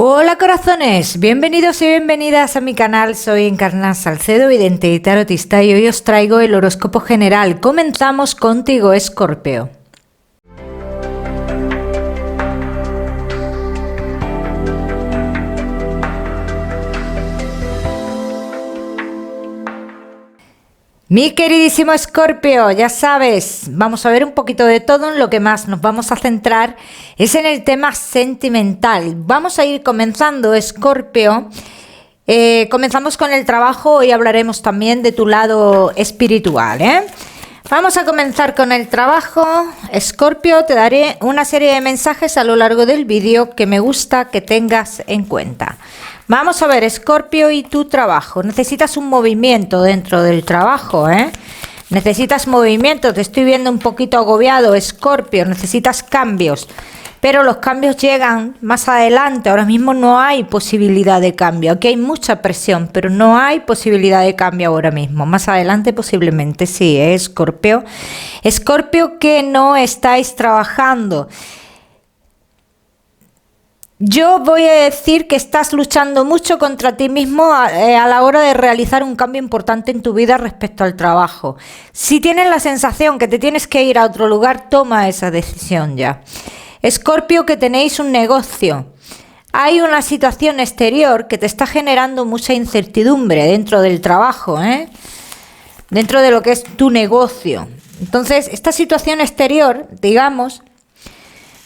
Hola corazones, bienvenidos y bienvenidas a mi canal. Soy Encarna Salcedo, vidente y tarotista, y hoy os traigo el horóscopo general. Comenzamos contigo, Escorpio. Mi queridísimo Escorpio, ya sabes, vamos a ver un poquito de todo. En lo que más nos vamos a centrar es en el tema sentimental. Vamos a ir comenzando, Escorpio. Comenzamos con el trabajo. Hoy hablaremos también de tu lado espiritual, ¿eh? Vamos a comenzar con el trabajo. Escorpio, te daré una serie de mensajes a lo largo del vídeo que me gusta que tengas en cuenta. Vamos a ver, Escorpio, y tu trabajo. Necesitas un movimiento dentro del trabajo, ¿eh? Necesitas movimiento. Te estoy viendo un poquito agobiado, Escorpio. Necesitas cambios. Pero los cambios llegan más adelante. Ahora mismo no hay posibilidad de cambio. Aquí hay mucha presión, pero no hay posibilidad de cambio ahora mismo. Más adelante posiblemente sí, ¿eh, Escorpio? Escorpio, que no estáis trabajando. Yo voy a decir que estás luchando mucho contra ti mismo a la hora de realizar un cambio importante en tu vida respecto al trabajo. Si tienes la sensación que te tienes que ir a otro lugar, toma esa decisión ya. Escorpio, que tenéis un negocio. Hay una situación exterior que te está generando mucha incertidumbre dentro del trabajo, ¿eh? Dentro de lo que es tu negocio. Entonces, esta situación exterior, digamos,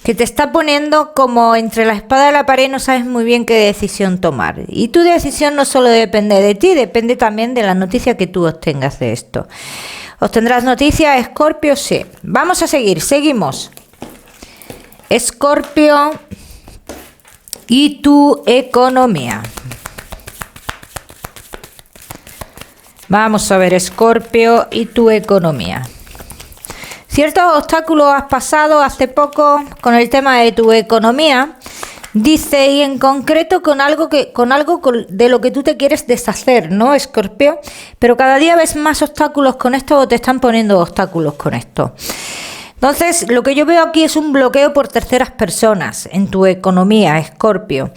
que te está poniendo como entre la espada y la pared, no sabes muy bien qué decisión tomar. Y tu decisión no solo depende de ti, depende también de la noticia que tú obtengas de esto. ¿Obtendrás noticias, Escorpio? Sí. Vamos a seguir, seguimos. Escorpio y tu economía. Vamos a ver, Escorpio y tu economía. Ciertos obstáculos has pasado hace poco con el tema de tu economía, dice, y en concreto con algo de lo que tú te quieres deshacer, ¿no, Escorpio? Pero cada día ves más obstáculos con esto, o te están poniendo obstáculos con esto. Entonces, lo que yo veo aquí es un bloqueo por terceras personas en tu economía, Escorpio.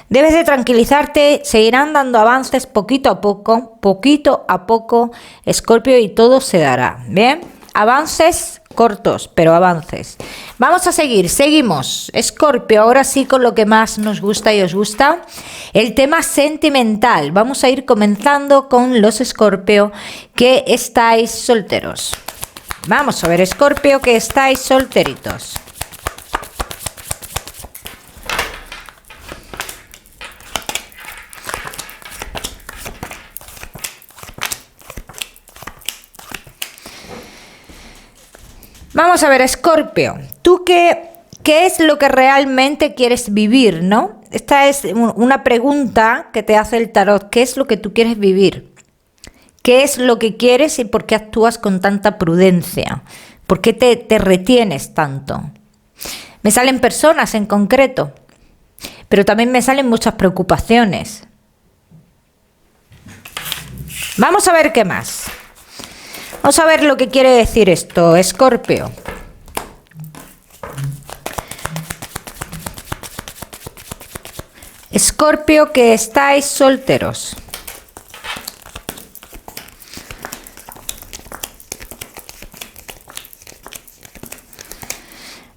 Debes de tranquilizarte, seguirán dando avances poquito a poco, Escorpio, y todo se dará, ¿bien? Avances cortos, pero avances. Vamos a seguir, seguimos. Escorpio, ahora sí con lo que más nos gusta y os gusta, el tema sentimental. Vamos a ir comenzando con los Escorpio que estáis solteros. Vamos a ver, Escorpio, que estáis solteritos. Vamos a ver, Escorpio, ¿tú qué es lo que realmente quieres vivir, no? Esta es una pregunta que te hace el tarot. ¿Qué es lo que tú quieres vivir? ¿Qué es lo que quieres y por qué actúas con tanta prudencia? ¿Por qué te retienes tanto? Me salen personas en concreto, pero también me salen muchas preocupaciones. Vamos a ver qué más. Vamos a ver lo que quiere decir esto, Escorpio. Escorpio, que estáis solteros.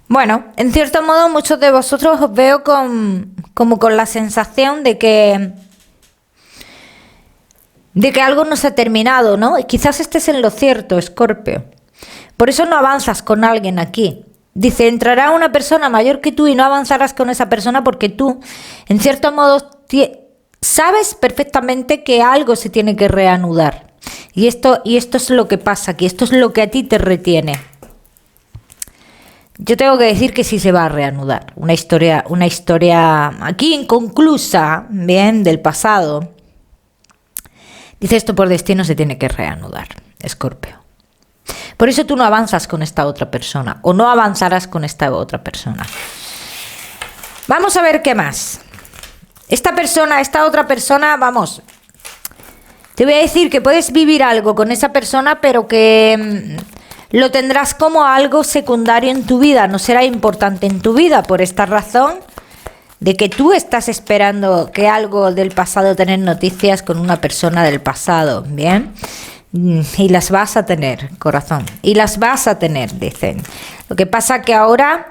Bueno, en cierto modo muchos de vosotros os veo como con la sensación de que algo no se ha terminado, ¿no? Y quizás estés en lo cierto, Escorpio. Por eso no avanzas con alguien aquí. Dice, entrará una persona mayor que tú y no avanzarás con esa persona porque tú, en cierto modo, sabes perfectamente que algo se tiene que reanudar. Y esto es lo que pasa aquí, esto es lo que a ti te retiene. Yo tengo que decir que sí se va a reanudar. Una historia aquí inconclusa, bien, del pasado. Dice, esto por destino se tiene que reanudar, Escorpio. Por eso tú no avanzas con esta otra persona, o no avanzarás con esta otra persona. Vamos a ver qué más. Esta otra persona, vamos, te voy a decir que puedes vivir algo con esa persona, pero que lo tendrás como algo secundario en tu vida, no será importante en tu vida. Por esta razón, de que tú estás esperando que algo del pasado, tener noticias con una persona del pasado, ¿bien? Y las vas a tener, corazón, y las vas a tener, dicen. Lo que pasa que ahora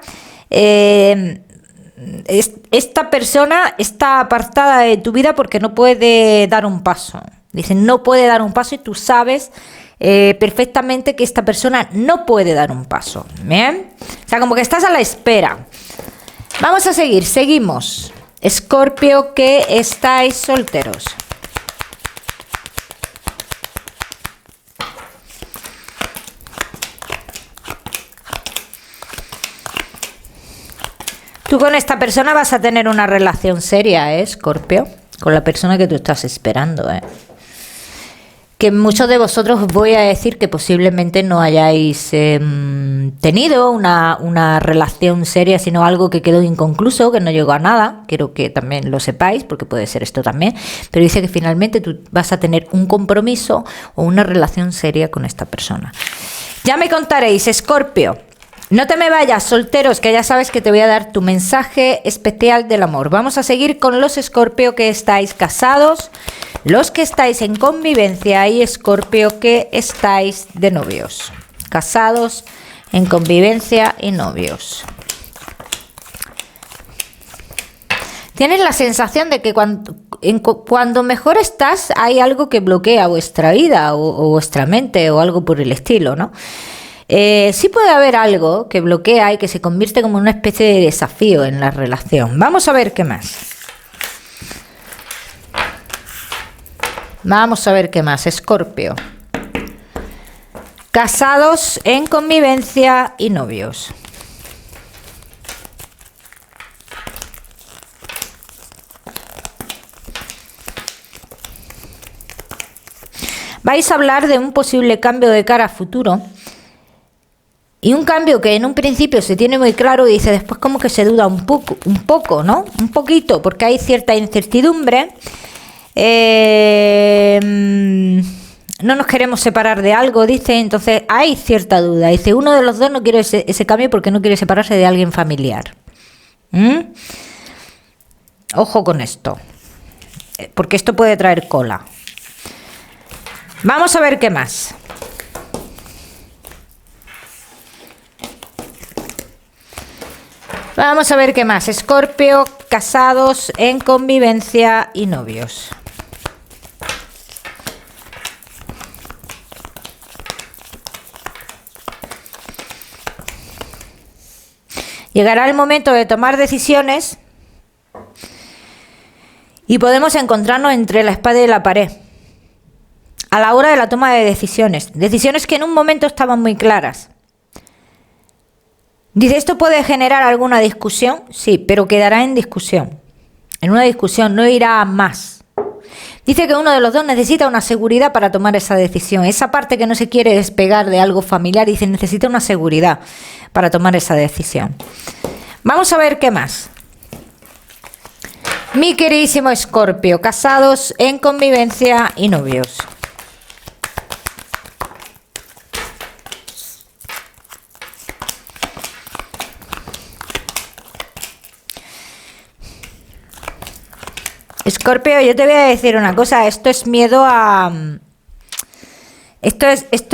esta persona está apartada de tu vida porque no puede dar un paso. Dicen, no puede dar un paso y tú sabes perfectamente que esta persona no puede dar un paso, ¿bien? O sea, como que estás a la espera. Vamos a seguir, seguimos. Escorpio, que estáis solteros. Tú con esta persona vas a tener una relación seria, Escorpio? Con la persona que tú estás esperando, Que muchos de vosotros os voy a decir que posiblemente no hayáis tenido una relación seria, sino algo que quedó inconcluso, que no llegó a nada. Quiero que también lo sepáis, porque puede ser esto también. Pero dice que finalmente tú vas a tener un compromiso o una relación seria con esta persona. Ya me contaréis, Escorpio. No te me vayas, solteros, que ya sabes que te voy a dar tu mensaje especial del amor. Vamos a seguir con los Escorpio que estáis casados, los que estáis en convivencia y Escorpio que estáis de novios. Casados, en convivencia y novios. Tienes la sensación de que cuando mejor estás hay algo que bloquea vuestra vida o vuestra mente o algo por el estilo, ¿no? Sí puede haber algo que bloquea y que se convierte como una especie de desafío en la relación. Vamos a ver qué más. Vamos a ver qué más, Escorpio. Casados, en convivencia y novios. Vais a hablar de un posible cambio de cara a futuro. Y un cambio que en un principio se tiene muy claro y dice después como que se duda un poco, ¿no? Un poquito, porque hay cierta incertidumbre. No nos queremos separar de algo, dice, entonces hay cierta duda. Dice, uno de los dos no quiere ese cambio porque no quiere separarse de alguien familiar. Ojo con esto, porque esto puede traer cola. Vamos a ver qué más. Vamos a ver qué más. Escorpio, casados, en convivencia y novios. Llegará el momento de tomar decisiones y podemos encontrarnos entre la espada y la pared. A la hora de la toma de decisiones. Decisiones que en un momento estaban muy claras. Dice, ¿esto puede generar alguna discusión? Sí, pero quedará en discusión. En una discusión, no irá a más. Dice que uno de los dos necesita una seguridad para tomar esa decisión. Esa parte que no se quiere despegar de algo familiar, dice, necesita una seguridad para tomar esa decisión. Vamos a ver qué más. Mi queridísimo Escorpio, casados, en convivencia y novios. Escorpio, yo te voy a decir una cosa, esto es miedo a... Esto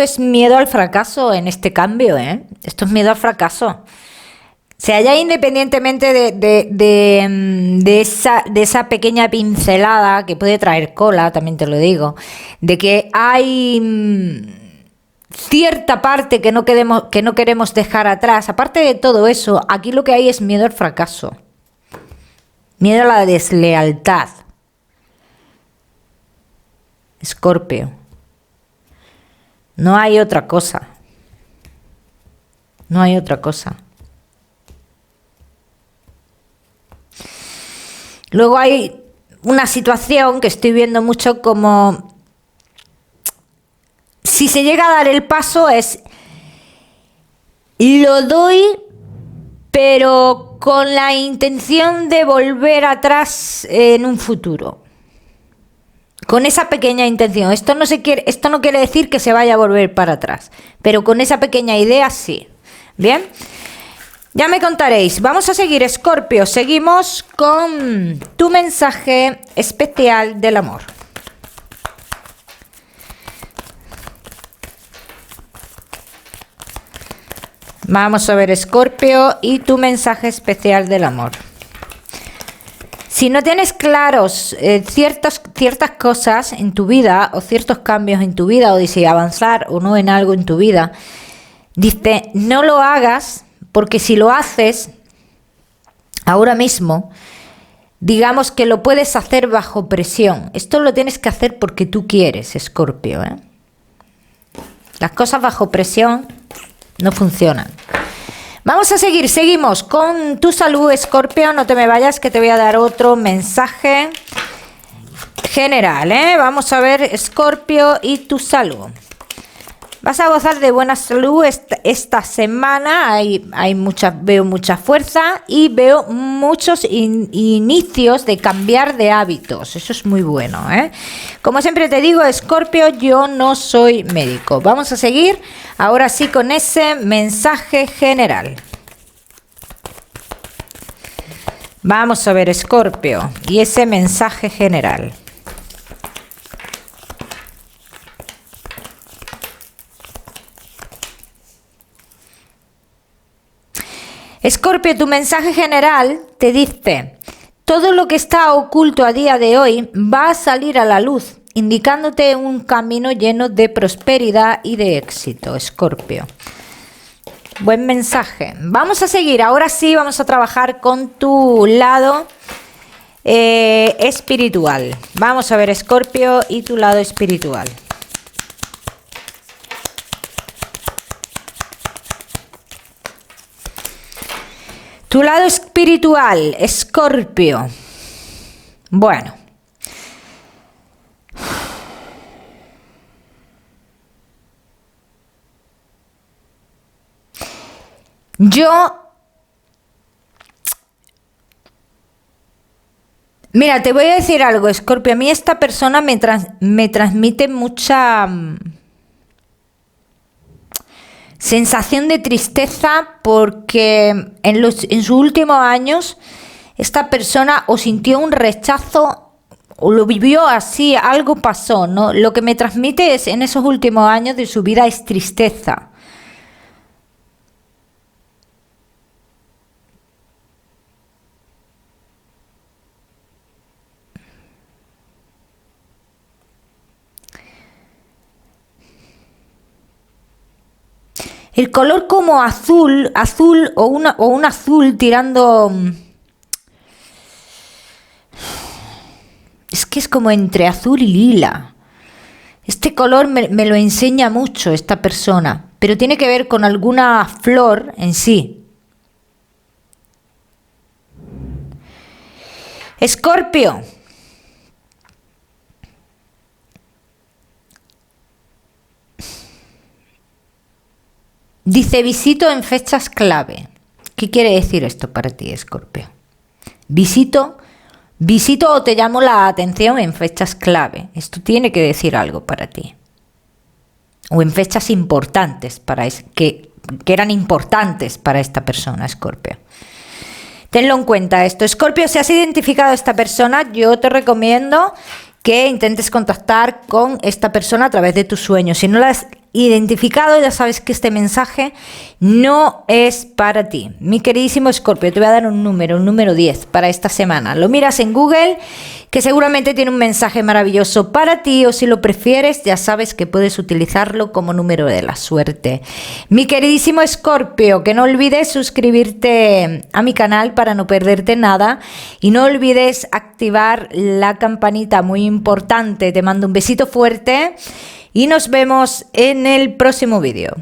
es miedo al fracaso en este cambio, Esto es miedo al fracaso. O sea, ya independientemente de esa pequeña pincelada que puede traer cola, también te lo digo, de que hay cierta parte que no queremos dejar atrás, aparte de todo eso, aquí lo que hay es miedo al fracaso. Miedo a la deslealtad. Escorpio. No hay otra cosa. No hay otra cosa. Luego hay una situación que estoy viendo mucho como... Si se llega a dar el paso es... Lo doy, pero con la intención de volver atrás en un futuro. Con esa pequeña intención. Esto no quiere decir que se vaya a volver para atrás, pero con esa pequeña idea sí. Bien. Ya me contaréis. Vamos a seguir, Escorpio. Seguimos con tu mensaje especial del amor. Vamos a ver, Escorpio, y tu mensaje especial del amor. Si no tienes claros ciertas cosas en tu vida o ciertos cambios en tu vida, o si avanzar o no en algo en tu vida, dice, no lo hagas, porque si lo haces ahora mismo, digamos que lo puedes hacer bajo presión. Esto lo tienes que hacer porque tú quieres, Escorpio, ¿eh? Las cosas bajo presión no funcionan. Vamos a seguir, seguimos con tu salud, Escorpio. No te me vayas, que te voy a dar otro mensaje general, ¿eh? Vamos a ver, Escorpio, y tu salud. Vas a gozar de buena salud esta semana. Veo mucha fuerza y veo muchos inicios de cambiar de hábitos. Eso es muy bueno, ¿eh? Como siempre te digo, Escorpio, yo no soy médico. Vamos a seguir ahora sí con ese mensaje general. Vamos a ver, Escorpio, y ese mensaje general. Escorpio, tu mensaje general te dice, todo lo que está oculto a día de hoy va a salir a la luz, indicándote un camino lleno de prosperidad y de éxito, Escorpio. Buen mensaje. Vamos a seguir, ahora sí vamos a trabajar con tu lado espiritual. Vamos a ver, Escorpio, y tu lado espiritual. Tu lado espiritual, Escorpio. Bueno. Mira, te voy a decir algo, Escorpio. A mí esta persona me transmite mucha sensación de tristeza, porque en sus últimos años esta persona o sintió un rechazo o lo vivió así, algo pasó, ¿no? Lo que me transmite en esos últimos años de su vida es tristeza. El color como azul o un azul tirando... Es que es como entre azul y lila. Este color me lo enseña mucho esta persona, pero tiene que ver con alguna flor en sí. Escorpio. Dice, visito en fechas clave. ¿Qué quiere decir esto para ti, Escorpio? Visito o te llamo la atención en fechas clave. Esto tiene que decir algo para ti. O en fechas importantes, que eran importantes para esta persona, Escorpio. Tenlo en cuenta esto. Escorpio, si has identificado a esta persona, yo te recomiendo que intentes contactar con esta persona a través de tus sueños. Si no la has identificado, ya sabes que este mensaje no es para ti. Mi queridísimo Escorpio, te voy a dar un número 10 para esta semana. Lo miras en Google, que seguramente tiene un mensaje maravilloso para ti, o si lo prefieres, ya sabes que puedes utilizarlo como número de la suerte. Mi queridísimo Escorpio, que no olvides suscribirte a mi canal para no perderte nada, y no olvides activar la campanita, muy importante. Te mando un besito fuerte y nos vemos en el próximo vídeo.